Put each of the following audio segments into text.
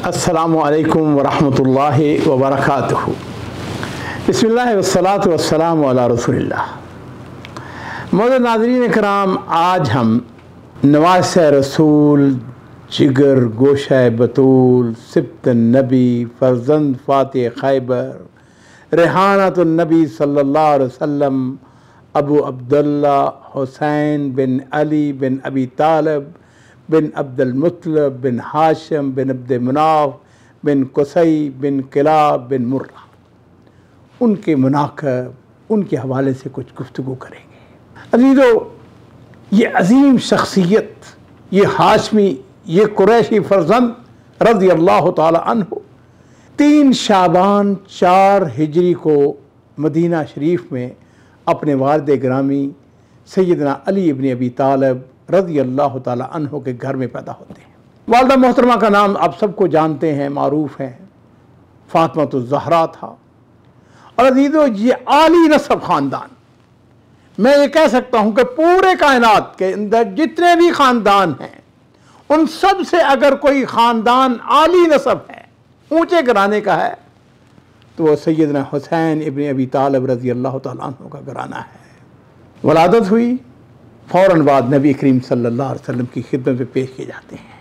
अस्सलामु अलैकुम वरहमतुल्लाहि वबरकातुहू। बिस्मिल्लाह वस्सलातु वस्सलामु अला रसूलिल्लाह। मौजूद नाज़रीन इकराम, आज हम नवासे रसूल, जिगर गोशा बतूल, सिब्त नबी, फर्जंद फ़ातिह खैबर, रेहानतुन नबी सल्लल्लाहु अलैहि वसल्लम, अबू अब्दुल्ला हुसैन बिन अली बिन अबी तालिब बिन अब्दुल मुत्तलिब बिन हाशिम बिन अब्द मनाफ बिन कुसई बिन किलाब बिन मुर्रा, उनके मुनाक़ब, उनके हवाले से कुछ गुफ्तगू करेंगे। अज़ीज़ो, ये अज़ीम शख्सियत, ये हाशमी, ये कुरैशी फर्जंद रज़ी अल्लाह ताला अन्हु 3 शाबान 4 हिजरी को मदीना शरीफ में अपने वालिद गिरामी सैयदना अली इब्न अबी तालिब रज़ी अल्लाह ताला अन्हु के घर में पैदा होते हैं। वालिदा मोहतरमा का नाम आप सबको जानते हैं, मारूफ है, फ़ातिमा ज़हरा था। और अज़ीज़ो, ये आली नस्ब ख़ानदान, मैं ये कह सकता हूँ कि पूरे कायनात के अंदर जितने भी ख़ानदान हैं, उन सब से अगर कोई ख़ानदान आली नस्ब है, ऊँचे घराने का है, तो वह सैयदना हुसैन इब्न अबी तालिब रज़ी अल्लाह ताला अन्हु का घराना है। वलादत हुई, फ़ौरन बाद नबी करीम सल्लल्लाहु अलैहि वसल्लम की खिदमत में पेश किए जाते हैं।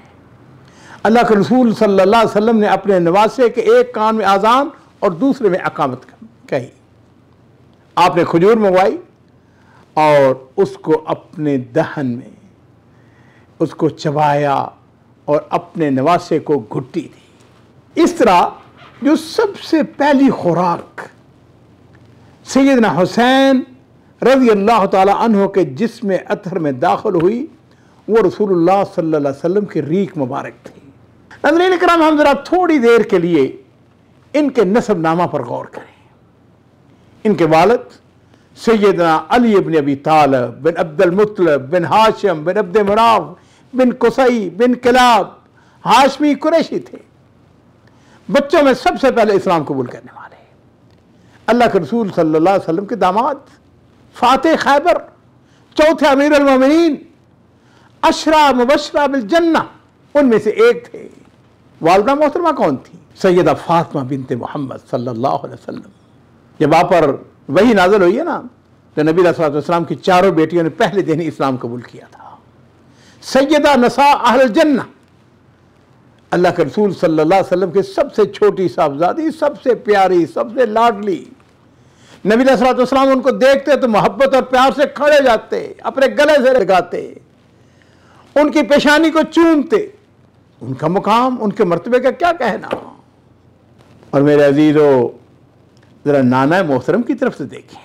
अल्लाह के रसूल सल्लल्लाहु अलैहि वसल्लम ने अपने नवासे के एक कान में आज़ान और दूसरे में अकामत कही। आपने खजूर मंगवाई और उसको अपने दहन में उसको चबाया और अपने नवासे को घुट्टी दी। इस तरह जो सबसे पहली खुराक सैयदना हुसैन रज़ी अल्लाह ताला अन्हु के जिस्म अतहर में दाखिल हुई, वो रसूलुल्लाह सल्लल्लाहु अलैहि वसल्लम की रीक मुबारक थी। नाज़रीन इकराम, हम ज़रा थोड़ी देर के लिए इनके नसब नामा पर गौर करें। इनके वालिद सैयदना अली इब्न अबी तालिब बिन अब्दुल मुत्तलिब बिन हाशिम बिन अब्द मनाफ बिन कुसई बिन किलाब हाशमी कुरैशी थे। बच्चों में सबसे पहले इस्लाम कबूल करने वाले अल्लाह के रसूल सल्लल्लाहु अलैहि वसल्लम के दामाद फ़ातिह खैबर, चौथे अमीर अल मोमिनीन, अशरा मुबशरा बिल जन्ना, उनमें से एक थे। वालिदा मोहतरमा कौन थी? सैयदा फ़ातिमा बिनते मोहम्मद सल्लल्लाहु अलैहि वसल्लम। जब आप पर वही नाज़िल हुई है ना, तो नबी सल्लल्लाहु अलैहि वसल्लम की चारों बेटियों ने पहले दिन ही इस्लाम कबूल किया था। सैयदा नसा अहल जन्ना, अल्लाह के रसूल सल्लल्लाहु अलैहि वसल्लम की सबसे छोटी साहबजादी, सबसे प्यारी, सबसे लाडली। नबी सल्लल्लाहु अलैहि वसल्लम उनको देखते तो मोहब्बत और प्यार से खड़े जाते, अपने गले से लगाते, उनकी पेशानी को चूमते। उनका मुकाम, उनके मर्तबे का क्या कहना। और मेरे अजीजों, जरा नाना मोहतरम की तरफ से देखें,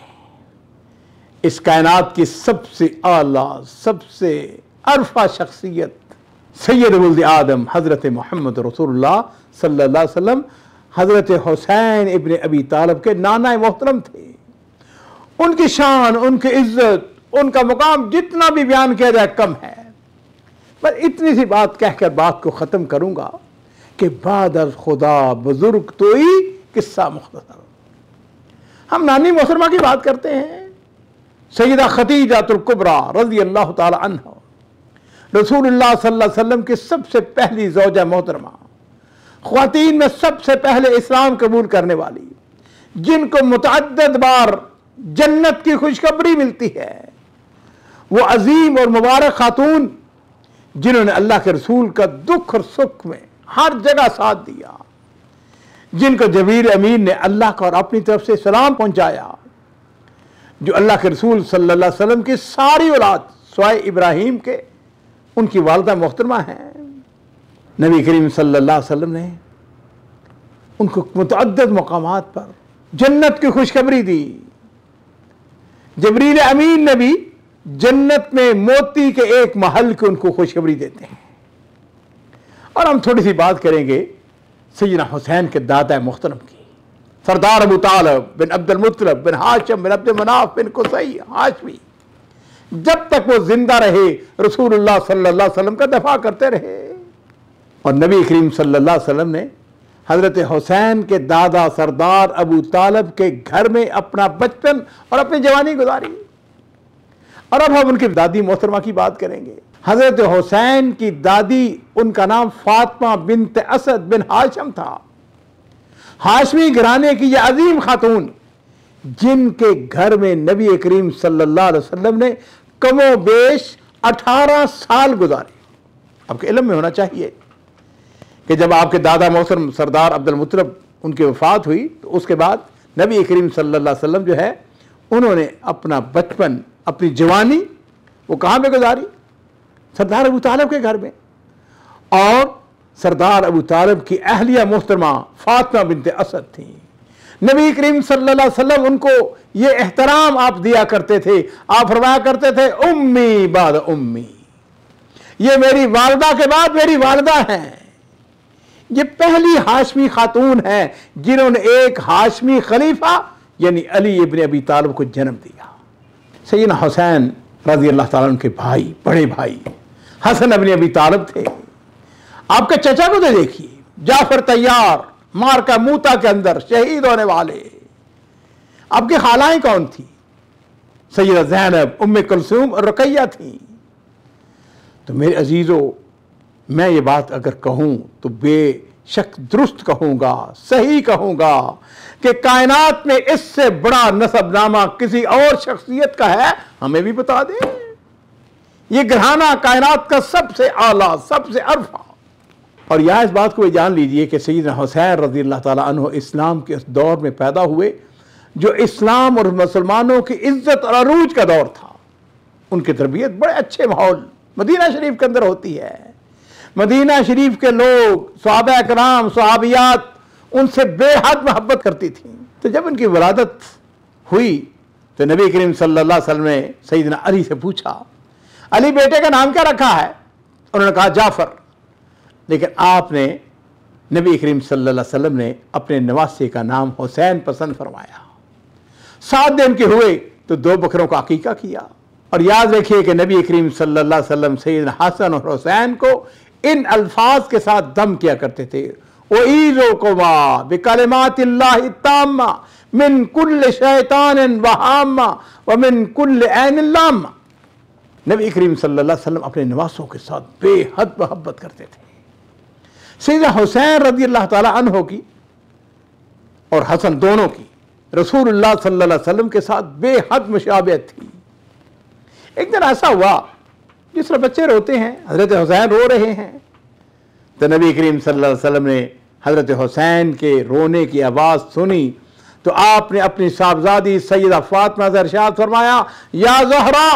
इस कायनात की सबसे आला, सबसे अरफा शख्सियत सैयद वुल्द आदम हज़रत मोहम्मद रसूलुल्लाह सल्लल्लाहु अलैहि वसल्लम हज़रत हुसैन इब्न अबी तालिब के नाना मोहतरम थे। उनकी शान, उनकी इज्जत, उनका मुकाम जितना भी बयान किया जाए कम है। पर इतनी सी बात कहकर बात को ख़त्म करूँगा कि बाद अज़ खुदा बुज़ुर्ग तोई किस्सा मुख्तसर। हम नानी मोहतरमा की बात करते हैं, सैयदा खदीजातुल कुबरा रज़ी अल्लाह ताला अन्हा, रसूलुल्लाह सल्लल्लाहु अलैहि वसल्लम की सबसे पहली ज़ौजा मोहतरमा, ख्वातीन में सबसे पहले इस्लाम कबूल करने वाली, जिनको मुतअद्दिद बार जन्नत की खुशखबरी मिलती है। वो अजीम और मुबारक खातून जिन्होंने अल्लाह के रसूल का दुख और सुख में हर जगह साथ दिया, जिनको जबरील अमीन ने अल्लाह का और अपनी तरफ से सलाम पहुंचाया, जो अल्लाह के रसूल सल्लल्लाहु अलैहि वसल्लम की सारी औलाद स्वाए इब्राहीम के उनकी वालिदा मोहतरमा हैं। नबी करीम सल्लल्लाहु अलैहि वसल्लम ने उनको मुतअद्दिद मकामात पर जन्नत की खुशखबरी दी। जबरील अमीन ने भी जन्नत में मोती के एक महल की उनको खुशखबरी देते हैं। और हम थोड़ी सी बात करेंगे सैयदना हुसैन के दादा मोहतरम की, सरदार अबू तालिब बिन अब्दुल मुत्तलिब बिन हाशिम बिन अब्द मनाफ बिन कुसई हाशमी। जब तक वो जिंदा रहे, रसूलुल्लाह सल्लल्लाहु अलैहि वसल्लम का दफा करते रहे। और नबी करीम सल्लल्लाहु अलैहि वसल्लम ने हज़रत हुसैन के दादा सरदार अबू तालिब के घर में अपना बचपन और अपनी जवानी गुजारी। और अब हम उनकी दादी मोहतरमा की बात करेंगे, हजरत हुसैन की दादी, उनका नाम फातिमा बिन्त असद बिन हाशिम था। हाशमी घराने की यह अजीम खातून, जिनके घर में नबी करीम सल्लल्लाहु अलैहि वसल्लम ने कमो बेश 18 साल गुजारे। आपके इल्म में होना चाहिए कि जब आपके दादा मोहतरम सरदार अब्दुल मुत्तलिब उनकी वफात हुई तो उसके बाद नबी करीम सल्लल्लाहु अलैहि वसल्लम जो है उन्होंने अपना बचपन, अपनी जवानी वो कहाँ पे गुजारी? सरदार अबू तालिब के घर में। और सरदार अबू तालिब की अहलिया मोहतरमा फातिमा बिन्त असद थी। नबी करीम सल्लल्लाहु अलैहि वसल्लम उनको ये एहतराम आप दिया करते थे। आप फरमाया करते थे उम्मी बाद उम्मी, ये मेरी वालिदा के बाद मेरी वालिदा हैं। ये पहली हाशमी खातून है जिन्होंने एक हाशमी खलीफा यानी अली इब्न अबी तालिब को जन्म दिया। सैयदना हुसैन रज़ी अल्लाह ताला उनके भाई, बड़े भाई हसन इब्न अबी तालिब थे। आपके चचा को तो देखिए, जाफर तैयार मारका मूता के अंदर शहीद होने वाले। आपकी खालाएं कौन थी? सैयदा ज़ैनब, उम्मे कुलसूम और रुकैया थी। तो मेरे अजीजों, मैं ये बात अगर कहूं तो बेशक दुरुस्त कहूंगा, सही कहूंगा कि कायनात में इससे बड़ा नसबनामा किसी और शख्सियत का है, हमें भी बता दें। ये घराना कायनात का सबसे आला, सबसे अरफा। और यहाँ इस बात को जान लीजिए कि सैयदना हुसैन रज़ी अल्लाह ताला अन्हु इस्लाम के उस दौर में पैदा हुए जो इस्लाम और मुसलमानों की इज्जत और अरूज का दौर था। उनकी तरबियत बड़े अच्छे माहौल मदीना शरीफ के अंदर होती है। मदीना शरीफ के लोग, सहाबा कराम, सहाबियात उनसे बेहद मोहब्बत करती थी। तो जब उनकी वलादत हुई तो नबी करीम सल्लल्लाहु अलैहि वसल्लम ने सैयदना अली से पूछा, अली बेटे का नाम क्या रखा है? उन्होंने कहा जाफर। लेकिन आपने नबी करीम सल्लल्लाहु अलैहि वसल्लम ने अपने नवासे का नाम हुसैन पसंद फरमाया। 7 दिन के हुए तो 2 बकरों का अकीका किया। और याद रखिए कि नबी करीम सल्लल्लाहु अलैहि वसल्लम सैयदना हसन और हुसैन को इन अल्फाज के साथ दम किया करते थे, उईज़ुकुमा बिकलिमातिल्लाहि ताम्मा मिन कुल्लि शैतानिन व हाम्मा व मिन कुल्लि ऐनिन लाम्मा। नबी करीम सल्लल्लाहु अलैहि वसल्लम अपने नवासों के साथ बेहद मोहब्बत करते थे। सैयदना हुसैन रज़ी अल्लाह ताला अन्हो की और हसन दोनों की रसूलुल्लाह सल्लल्लाहु अलैहि वसल्लम के साथ बेहद मुशाबहत थी। एक दिन ऐसा हुआ जिस तरह बच्चे रोते हैं, हजरत हुसैन रो रहे हैं, तो नबी करीम सल्लल्लाहु अलैहि वसल्लम ने हजरत हुसैन के रोने की आवाज़ सुनी तो आपने अपनी साहबजादी सैयदा फातिमा से इरशाद फरमाया, या ज़हरा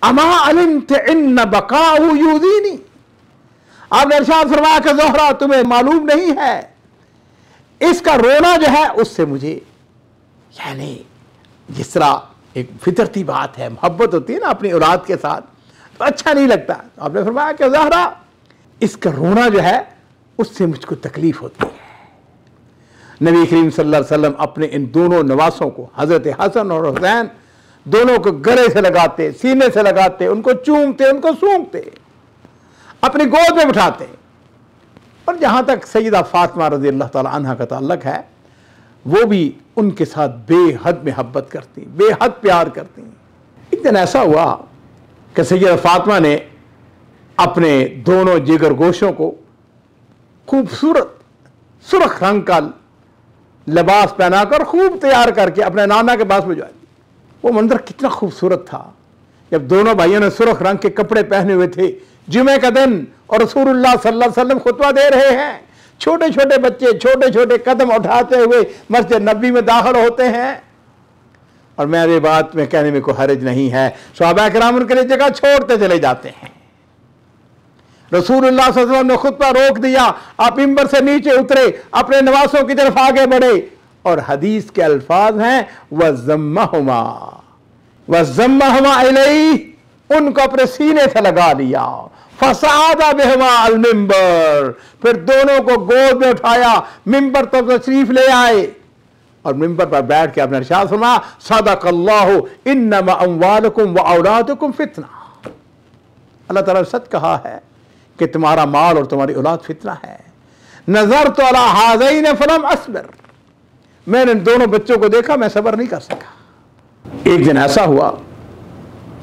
अमा अलिमत इन्न बकाहु यूज़ीनी। आपने इरशाद फरमाया कि ज़हरा, तुम्हें मालूम नहीं है इसका रोना जो है उससे मुझे, यानी जिस तरह एक फितरती बात है, मोहब्बत होती है ना अपनी औलाद के साथ, तो अच्छा नहीं लगता। तो आपने फरमाया कि ज़हरा, इसका रोना जो है उससे मुझको तकलीफ होती है। नबी करीम सल्लल्लाहु अलैहि वसल्लम अपने इन दोनों नवासों को, हजरत हसन और हुसैन, दोनों को गले से लगाते, सीने से लगाते, उनको चूमते, उनको सूंघते, अपनी गोद में बिठाते। और जहां तक सैयदा फातिमा रज़ी अल्लाह ताला अन्हा का ताल्लुक है, वो भी उनके साथ बेहद मोहब्बत करती, बेहद प्यार करती। एक दिन ऐसा हुआ कि सैयदा फातिमा ने अपने दोनों जिगर गोशों को खूबसूरत सुर्ख रंग का लिबास पहनाकर खूब तैयार करके अपने नाना के पास भिजवा दी। वो मंजर कितना खूबसूरत था जब दोनों भाइयों ने सुर्ख रंग के कपड़े पहने हुए थे, जुमे का दिन, और रसूलुल्लाह सल्लल्लाहु अलैहि वसल्लम खुतबा दे रहे हैं। छोटे छोटे बच्चे छोटे छोटे कदम उठाते हुए मस्जिद नबी में दाखिल होते हैं। और मेरे बात में कहने में कोई हर्ज नहीं है, सहाबा किराम उनके लिए जगह छोड़ते चले जाते हैं। रसूलुल्लाह सल्लल्लाहु अलैहि वसल्लम ने खुतबा रोक दिया, आप मिंबर से नीचे उतरे, अपने नवासों की तरफ आगे बढ़े, और हदीस के अल्फाज हैं वज़म्महुमा इलैहि, उनको अपने सीने से लगा लिया। फसादा बिहुमा अल मिंबर, फिर दोनों को गोद में उठाया, मिंबर तक तशरीफ ले आए और मिंबर पर बैठ के अपने इरशाद फरमाया, सदक़ल्लाहु इन्नमा अम्वालुकुम व औलादुकुम फितना। अल्लाह ताला ने सच कहा है कि तुम्हारा माल और तुम्हारी औलाद फितना है। नज़रतु अला हाज़ैन फलम अस्बिर, मैंने दोनों बच्चों को देखा, मैं सब्र नहीं कर सका। एक दिन ऐसा हुआ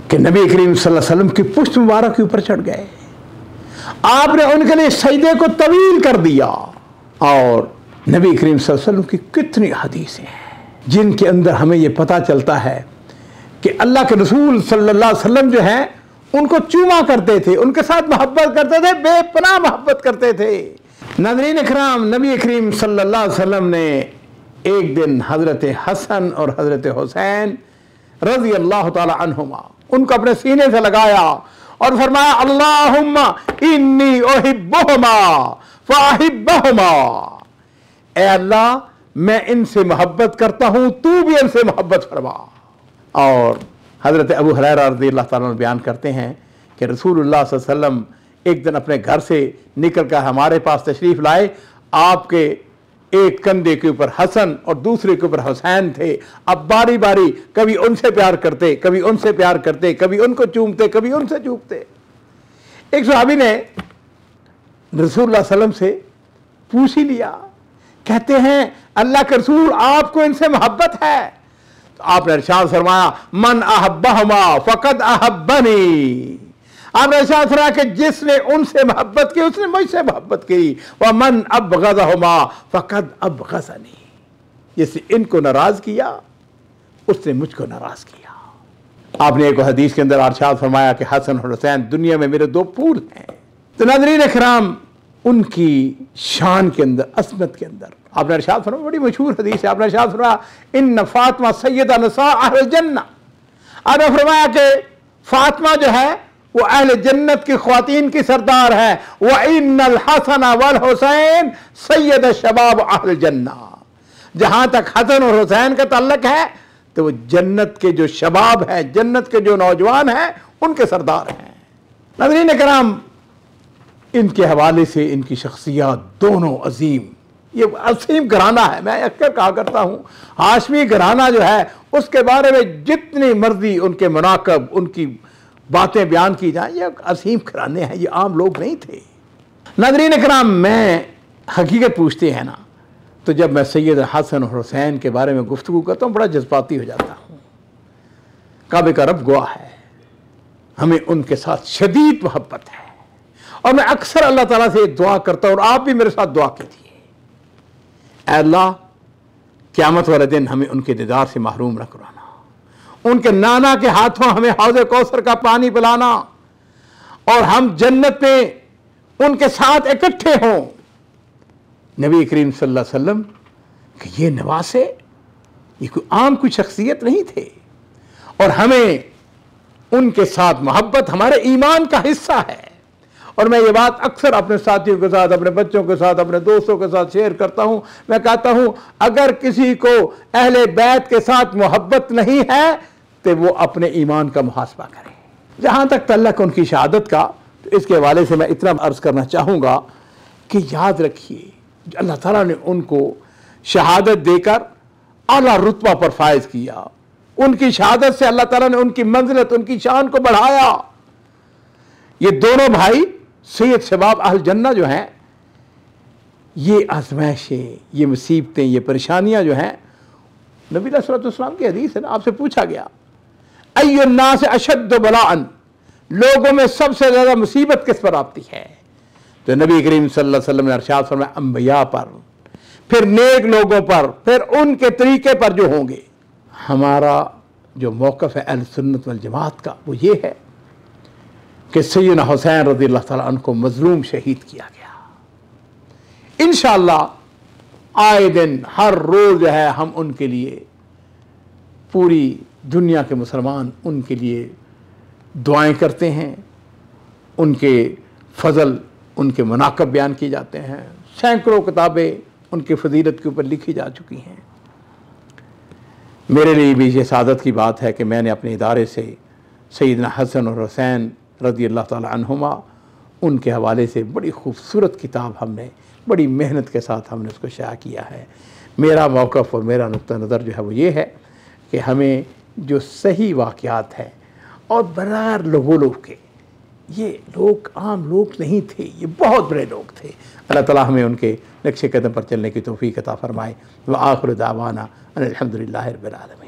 कि नबी करीम सल्लल्लाहु अलैहि वसल्लम की पुष्ट मुबारक के ऊपर चढ़ गए। आपने उनके लिए सजदे को तवील कर दिया। और नबी करीम सल्लल्लाहु अलैहि वसल्लम की कितनी हदीसें हैं जिनके अंदर हमें यह पता चलता है कि अल्लाह के रसूल सल्लल्लाहु अलैहि वसल्लम जो हैं उनको चूमा करते थे, उनके साथ मोहब्बत करते थे, बेपनाह मोहब्बत करते थे। नाज़रीन इकराम, नबी करीम सल्लल्लाहु अलैहि वसल्लम ने एक दिन हज़रत हसन और हज़रत हुसैन रज़ी अल्लाह ताला अन्हुमा उनको अपने सीने से लगाया और फरमाया, अल्लाहुम्मा इन्नी उहिब्बुहुमा फ़अहिब्बहुमा। ए अल्लाह, मैं इनसे मोहब्बत करता हूँ, तू भी इनसे मोहब्बत फरमा। और हज़रत अबू हुरैरा रज़ियल्लाहु ताला बयान करते हैं कि रसूलुल्लाह सल्लल्लाहु अलैहि वसल्लम एक दिन अपने घर से निकल कर हमारे पास तशरीफ़ लाए। आपके एक कंधे के ऊपर हसन और दूसरे के ऊपर हुसैन थे। अब बारी बारी कभी उनसे प्यार करते, कभी उनसे प्यार करते, कभी उनको चूमते, कभी उनसे चूमते। एक सहाबी ने रसूलुल्लाह सल्लल्लाहु अलैहि वसल्लम से पूछ ही लिया, कहते हैं अल्लाह के रसूल, आपको इनसे मोहब्बत है? तो आपने इरशाद फरमाया, मन अहब्बहुमा फ़क़द अहब्बनी। आपने इरशाद फरमाया कि जिसने उनसे मोहब्बत की उसने मुझसे मोहब्बत की। व मन अबग़ज़हुमा फ़क़द अबग़ज़नी। जिसने इनको नाराज किया उसने मुझको नाराज किया। आपने एक हदीस के अंदर इरशाद फरमाया कि हसन और हुसैन दुनिया में मेरे दो फूल हैं। तो नाज़रीन इकराम, उनकी शान के अंदर, असमत के अंदर आपने इरशाद फरमाया, बड़ी मशहूर हदीस है, आपने इरशाद फरमाया, इन्न फ़ातिमा सय्यदा निसा अहल जन्नह। आपने फरमाया कि फ़ातिमा जो है वो अहल जन्नत की ख्वातीन की सरदार है। व इन्नल हसन वल हुसैन सय्यद शबाब अहल जन्नह। जहां तक हसन और हुसैन का ताल्लुक है तो वो जन्नत के जो शबाब है, जन्नत के जो नौजवान हैं, उनके सरदार हैं। नाज़रीन इकराम, इनके हवाले से इनकी शख्सियत दोनों अजीम, ये असीम घराना है। मैं अक्सर कहा करता हूँ, हाशमी घराना जो है उसके बारे में जितनी मर्जी उनके मुनाकब, उनकी बातें बयान की जाएं, ये असीम घराने हैं, ये आम लोग नहीं थे। नाज़रीन इकराम, मैं हकीकत पूछते हैं ना, तो जब मैं सैयद हसन और हुसैन के बारे में गुफ्तगू करता हूँ बड़ा जज्बाती हो जाता हूँ। काबे का रब गवाह है, हमें उनके साथ शदीद मोहब्बत है। और मैं अक्सर अल्लाह ताला से दुआ करता हूँ, और आप भी मेरे साथ दुआ कीजिए, अल्लाह क़यामत वाले दिन हमें उनके दीदार से महरूम न कराना, उनके नाना के हाथों हमें हौज़े कौसर का पानी पिलाना, और हम जन्नत में उनके साथ इकट्ठे हों। नबी करीम सल्लल्लाहु अलैहि वसल्लम कि ये नवासे, ये कोई आम कोई शख्सियत नहीं थे, और हमें उनके साथ मोहब्बत हमारे ईमान का हिस्सा है। और मैं ये बात अक्सर अपने साथियों के साथ, अपने बच्चों के साथ, अपने दोस्तों के साथ शेयर करता हूँ। मैं कहता हूँ, अगर किसी को अहले बैत के साथ मोहब्बत नहीं है तो वो अपने ईमान का मुहासबा करे। जहाँ तक तल्लक उनकी शहादत का, तो इसके हवाले से मैं इतना अर्ज़ करना चाहूँगा कि याद रखिए, अल्लाह ताला ने उनको शहादत देकर आला रुतबा पर फायज किया। उनकी शहादत से अल्लाह ताला ने उनकी मंजिलत, उनकी शान को बढ़ाया। ये दोनों भाई सैयद शबाब अहल जन्नह जो हैं, ये आज़माइशें, ये मुसीबतें, ये परेशानियां जो हैं, नबी सल्लल्लाहु अलैहि वसल्लम की हदीस है ना, आपसे पूछा गया, अय्युन्नास अशद्दु बलाअन, लोगों में सबसे ज़्यादा मुसीबत किस पर आती है? तो नबी करीम सल्लल्लाहु अलैहि वसल्लम ने इरशाद फरमाया, अंबिया पर, फिर नेक लोगों पर, फिर उनके तरीके पर जो होंगे। हमारा जो मौक़िफ़ है अहले सुन्नत वल जमात का, वो ये है कि सैयदना हुसैन रज़ियल्लाहु ताला अन्हु को मज़लूम शहीद किया गया। इंशाअल्लाह आए दिन हर रोज़ जो है हम उनके लिए, पूरी दुनिया के मुसलमान उनके लिए दुआएं करते हैं। उनके फ़ज़ल, उनके मनाक़ब बयान किए जाते हैं। सैकड़ों किताबें उनकी फ़जीलत के ऊपर लिखी जा चुकी हैं। मेरे लिए भी ये सादत की बात है कि मैंने अपने इदारे से सैयदना हसन और हुसैन रज़ियल्लाहु ताला अन्हुमा, उनके हवाले से बड़ी खूबसूरत किताब हमने बड़ी मेहनत के साथ हमने उसको शाया किया है। मेरा मौक़िफ़ और मेरा नुक्ता नज़र जो है वो ये है कि हमें जो सही वाक़यात हैं, और बरार लोगों के, ये लोग आम लोग नहीं थे, ये बहुत बड़े लोग थे। अल्लाह ताला हमें उनके नक्शे कदम पर चलने की तौफ़ीक़ अता फ़रमाए। व आख़िरु दावाना अनिल हम्दुलिल्लाहि रब्बिल आलमीन।